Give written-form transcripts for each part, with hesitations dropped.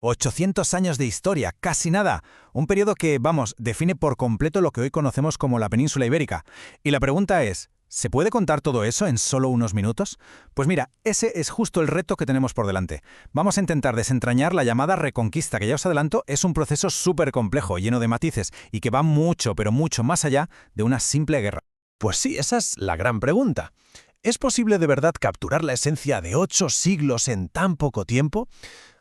800 años de historia, casi nada. Un periodo que, vamos, define por completo lo que hoy conocemos como la península ibérica. Y la pregunta es, ¿se puede contar todo eso en solo unos minutos? Pues mira, ese es justo el reto que tenemos por delante. Vamos a intentar desentrañar la llamada Reconquista, que ya os adelanto, es un proceso súper complejo, lleno de matices, y que va mucho, pero mucho más allá de una simple guerra. Pues sí, esa es la gran pregunta. ¿Es posible de verdad capturar la esencia de 8 siglos en tan poco tiempo?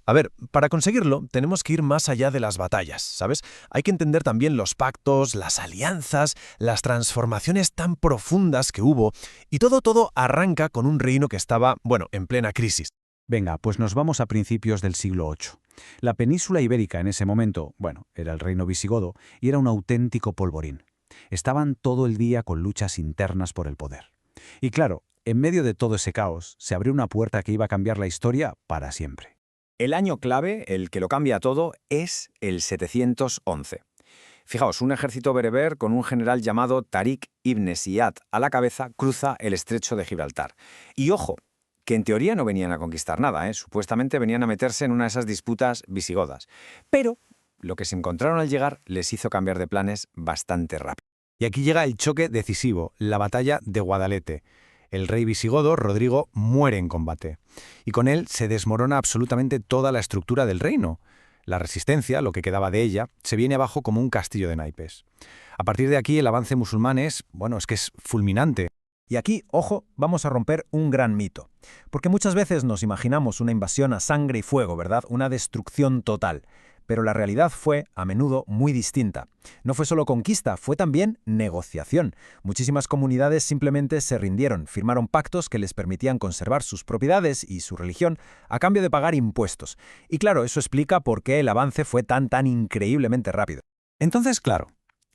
A ver, para conseguirlo tenemos que ir más allá de las batallas, ¿sabes? Hay que entender también los pactos, las alianzas, las transformaciones tan profundas que hubo, y todo arranca con un reino que estaba, bueno, en plena crisis. Venga, pues nos vamos a principios del siglo VIII. La península ibérica en ese momento, bueno, era el reino visigodo, y era un auténtico polvorín. Estaban todo el día con luchas internas por el poder. Y claro, en medio de todo ese caos, se abrió una puerta que iba a cambiar la historia para siempre. El año clave, el que lo cambia todo, es el 711. Fijaos, un ejército bereber con un general llamado Tariq ibn Ziyad a la cabeza cruza el estrecho de Gibraltar. Y ojo, que en teoría no venían a conquistar nada, supuestamente venían a meterse en una de esas disputas visigodas. Pero lo que se encontraron al llegar les hizo cambiar de planes bastante rápido. Y aquí llega el choque decisivo, la batalla de Guadalete. El rey visigodo, Rodrigo, muere en combate. Y con él se desmorona absolutamente toda la estructura del reino. La resistencia, lo que quedaba de ella, se viene abajo como un castillo de naipes. A partir de aquí el avance musulmán es fulminante. Y aquí, ojo, vamos a romper un gran mito. Porque muchas veces nos imaginamos una invasión a sangre y fuego, ¿verdad? Una destrucción total. Pero la realidad fue, a menudo, muy distinta. No fue solo conquista, fue también negociación. Muchísimas comunidades simplemente se rindieron, firmaron pactos que les permitían conservar sus propiedades y su religión a cambio de pagar impuestos. Y claro, eso explica por qué el avance fue tan increíblemente rápido. Entonces, claro,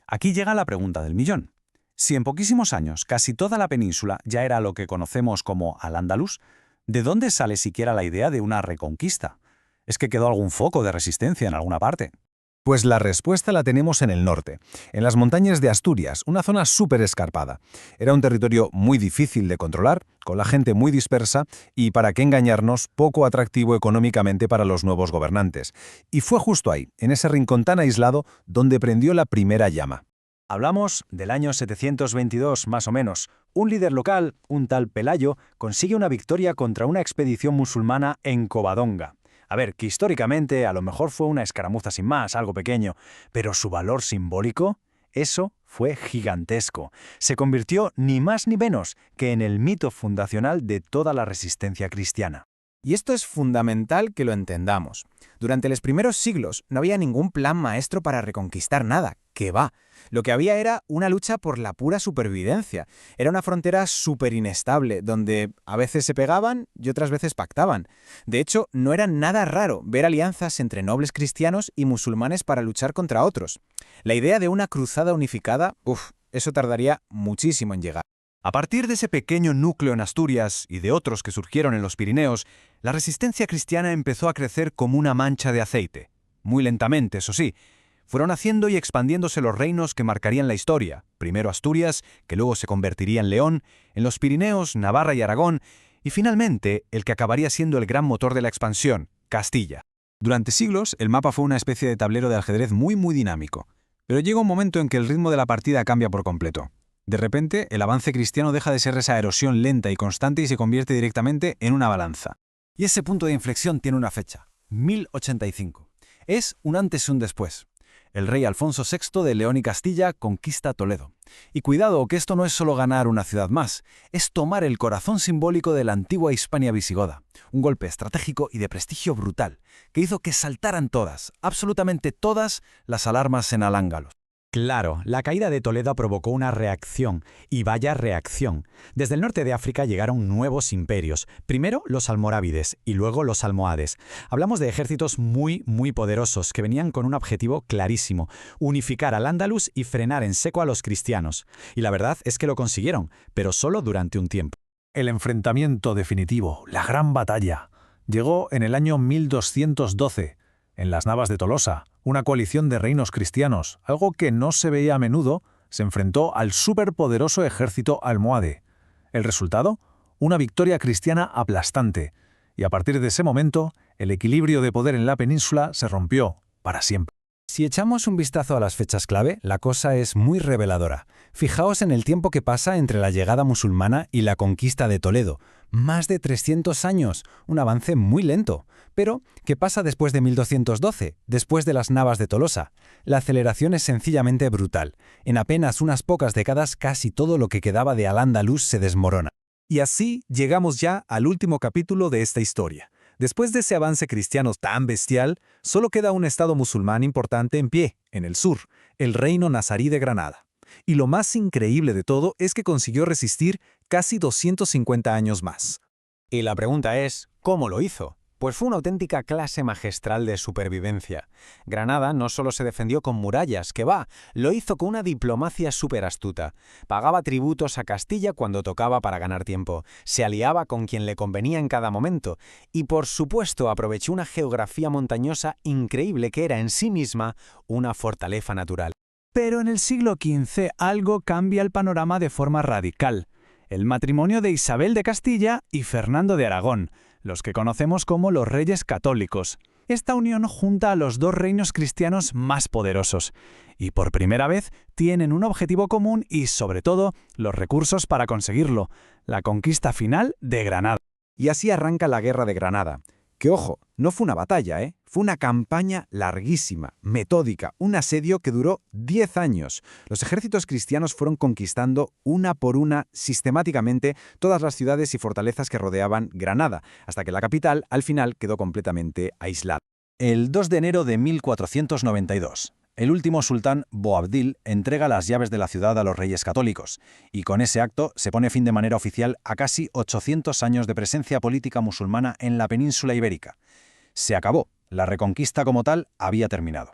aquí llega la pregunta del millón. Si en poquísimos años casi toda la península ya era lo que conocemos como Al-Ándalus, ¿de dónde sale siquiera la idea de una reconquista? ¿Es que quedó algún foco de resistencia en alguna parte? Pues la respuesta la tenemos en el norte, en las montañas de Asturias, una zona súper escarpada. Era un territorio muy difícil de controlar, con la gente muy dispersa y, para qué engañarnos, poco atractivo económicamente para los nuevos gobernantes. Y fue justo ahí, en ese rincón tan aislado, donde prendió la primera llama. Hablamos del año 722, más o menos. Un líder local, un tal Pelayo, consigue una victoria contra una expedición musulmana en Covadonga. A ver, que históricamente a lo mejor fue una escaramuza sin más, algo pequeño, pero su valor simbólico, eso fue gigantesco. Se convirtió ni más ni menos que en el mito fundacional de toda la resistencia cristiana. Y esto es fundamental que lo entendamos. Durante los primeros siglos no había ningún plan maestro para reconquistar nada, que va. Lo que había era una lucha por la pura supervivencia. Era una frontera súper inestable, donde a veces se pegaban y otras veces pactaban. De hecho, no era nada raro ver alianzas entre nobles cristianos y musulmanes para luchar contra otros. La idea de una cruzada unificada, eso tardaría muchísimo en llegar. A partir de ese pequeño núcleo en Asturias y de otros que surgieron en los Pirineos, la resistencia cristiana empezó a crecer como una mancha de aceite. Muy lentamente, eso sí. Fueron haciendo y expandiéndose los reinos que marcarían la historia. Primero Asturias, que luego se convertiría en León, en los Pirineos, Navarra y Aragón, y finalmente el que acabaría siendo el gran motor de la expansión, Castilla. Durante siglos, el mapa fue una especie de tablero de ajedrez muy dinámico. Pero llega un momento en que el ritmo de la partida cambia por completo. De repente, el avance cristiano deja de ser esa erosión lenta y constante y se convierte directamente en una balanza. Y ese punto de inflexión tiene una fecha, 1085. Es un antes y un después. El rey Alfonso VI de León y Castilla conquista Toledo. Y cuidado, que esto no es solo ganar una ciudad más, es tomar el corazón simbólico de la antigua Hispania visigoda. Un golpe estratégico y de prestigio brutal, que hizo que saltaran todas, absolutamente todas, las alarmas en Al-Ándalus. Claro, la caída de Toledo provocó una reacción, y vaya reacción. Desde el norte de África llegaron nuevos imperios, primero los almorávides y luego los almohades. Hablamos de ejércitos muy poderosos que venían con un objetivo clarísimo, unificar al Andalus y frenar en seco a los cristianos. Y la verdad es que lo consiguieron, pero solo durante un tiempo. El enfrentamiento definitivo, la gran batalla, llegó en el año 1212, en las Navas de Tolosa. Una coalición de reinos cristianos, algo que no se veía a menudo, se enfrentó al superpoderoso ejército almohade. ¿El resultado? Una victoria cristiana aplastante. Y a partir de ese momento, El equilibrio de poder en la península se rompió para siempre. Si echamos un vistazo a las fechas clave, la cosa es muy reveladora. Fijaos en el tiempo que pasa entre la llegada musulmana y la conquista de Toledo. Más de 300 años, un avance muy lento. Pero, ¿qué pasa después de 1212, después de las Navas de Tolosa? La aceleración es sencillamente brutal. En apenas unas pocas décadas, casi todo lo que quedaba de Al-Ándalus se desmorona. Y así llegamos ya al último capítulo de esta historia. Después de ese avance cristiano tan bestial, solo queda un estado musulmán importante en pie, en el sur, el reino nazarí de Granada. Y lo más increíble de todo es que consiguió resistir casi 250 años más. Y la pregunta es, ¿cómo lo hizo? Pues fue una auténtica clase magistral de supervivencia. Granada no solo se defendió con murallas, que va, lo hizo con una diplomacia súper astuta. Pagaba tributos a Castilla cuando tocaba para ganar tiempo, se aliaba con quien le convenía en cada momento y, por supuesto, aprovechó una geografía montañosa increíble que era en sí misma una fortaleza natural. Pero en el siglo XV algo cambia el panorama de forma radical. El matrimonio de Isabel de Castilla y Fernando de Aragón, los que conocemos como los Reyes Católicos. Esta unión junta a los dos reinos cristianos más poderosos y por primera vez tienen un objetivo común y, sobre todo, los recursos para conseguirlo, la conquista final de Granada. Y así arranca la Guerra de Granada. Que ojo, no fue una batalla, fue una campaña larguísima, metódica, un asedio que duró 10 años. Los ejércitos cristianos fueron conquistando una por una, sistemáticamente, todas las ciudades y fortalezas que rodeaban Granada, hasta que la capital, al final, quedó completamente aislada. El 2 de enero de 1492, el último sultán Boabdil entrega las llaves de la ciudad a los Reyes Católicos, y con ese acto se pone fin de manera oficial a casi 800 años de presencia política musulmana en la península ibérica. Se acabó, la reconquista como tal había terminado.